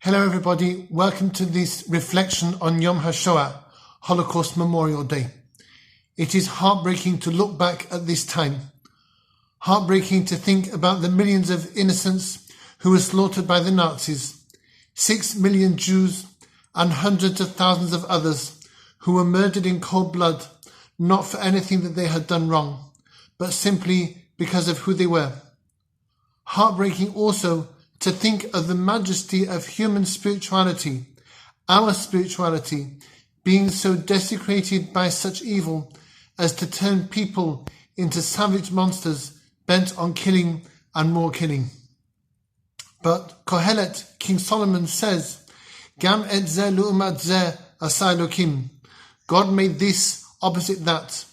Hello everybody, welcome to this reflection on Yom Hashoah, Holocaust Memorial Day. It is heartbreaking to look back at this time. Heartbreaking to think about the millions of innocents who were slaughtered by the Nazis, 6 million Jews and hundreds of thousands of others who were murdered in cold blood, not for anything that they had done wrong, but simply because of who they were. Heartbreaking also to think of the majesty of human spirituality, our spirituality, being so desecrated by such evil as to turn people into savage monsters bent on killing and more killing. But Kohelet, King Solomon says, Gam et ze lu'umat ze asa Elokim. God made this opposite that.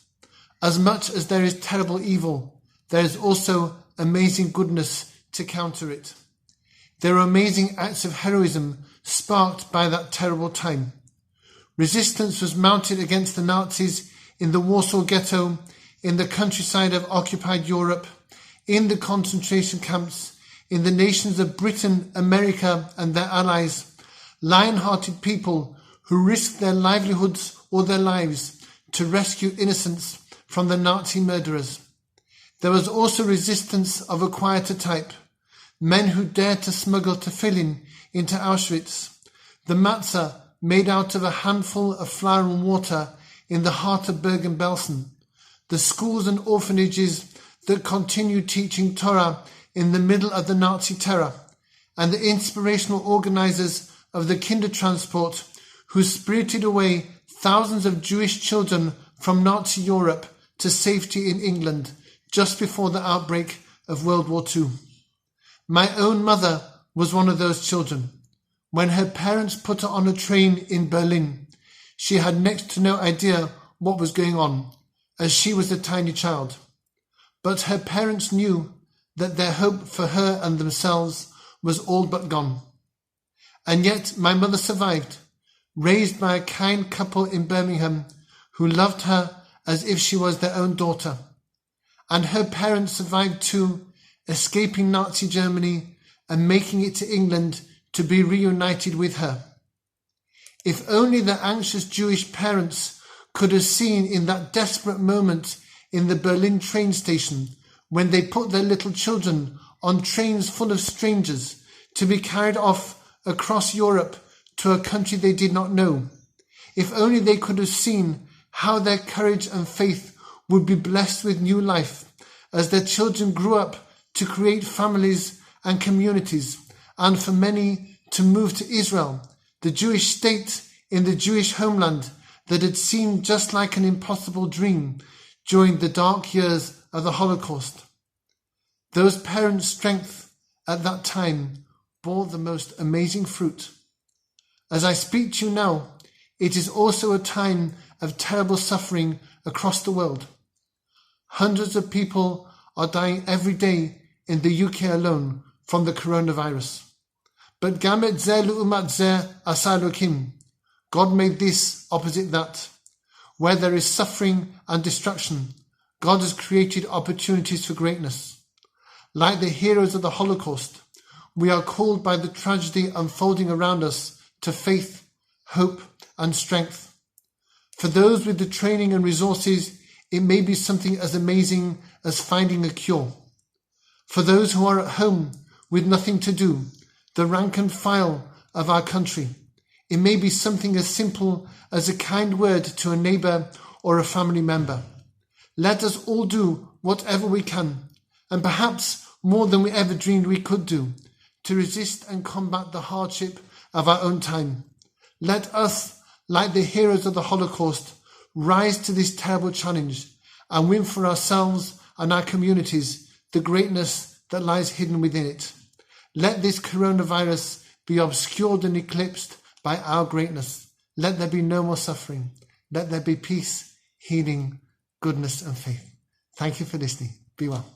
As much as there is terrible evil, there is also amazing goodness to counter it. There are amazing acts of heroism sparked by that terrible time. Resistance was mounted against the Nazis in the Warsaw Ghetto, in the countryside of occupied Europe, in the concentration camps, in the nations of Britain, America and their allies, lion-hearted people who risked their livelihoods or their lives to rescue innocents from the Nazi murderers. There was also resistance of a quieter type, men who dared to smuggle tefillin into Auschwitz, the matzah made out of a handful of flour and water in the heart of Bergen-Belsen, the schools and orphanages that continued teaching Torah in the middle of the Nazi terror, and the inspirational organizers of the Kindertransport who spirited away thousands of Jewish children from Nazi Europe to safety in England just before the outbreak of World War II. My own mother was one of those children. When her parents put her on a train in Berlin, she had next to no idea what was going on, as she was a tiny child. But her parents knew that their hope for her and themselves was all but gone. And yet my mother survived, raised by a kind couple in Birmingham who loved her as if she was their own daughter. And her parents survived too, escaping Nazi Germany and making it to England to be reunited with her. If only the anxious Jewish parents could have seen in that desperate moment in the Berlin train station when they put their little children on trains full of strangers to be carried off across Europe to a country they did not know. If only they could have seen how their courage and faith would be blessed with new life as their children grew up to create families and communities, and for many to move to Israel, the Jewish state in the Jewish homeland that had seemed just like an impossible dream during the dark years of the Holocaust. Those parents' strength at that time bore the most amazing fruit. As I speak to you now, it is also a time of terrible suffering across the world. Hundreds of people are dying every day in the UK alone from the coronavirus. But Gamet ze lu'umat ze asa Elokim. God made this opposite that. Where there is suffering and destruction, God has created opportunities for greatness. Like the heroes of the Holocaust, we are called by the tragedy unfolding around us to faith, hope and strength. For those with the training and resources, it may be something as amazing as finding a cure. For those who are at home with nothing to do, the rank and file of our country, it may be something as simple as a kind word to a neighbour or a family member. Let us all do whatever we can, and perhaps more than we ever dreamed we could do, to resist and combat the hardship of our own time. Let us, like the heroes of the Holocaust, rise to this terrible challenge and win for ourselves and our communities the greatness that lies hidden within it. Let this coronavirus be obscured and eclipsed by our greatness. Let there be no more suffering. Let there be peace, healing, goodness and faith. Thank you for listening. Be well.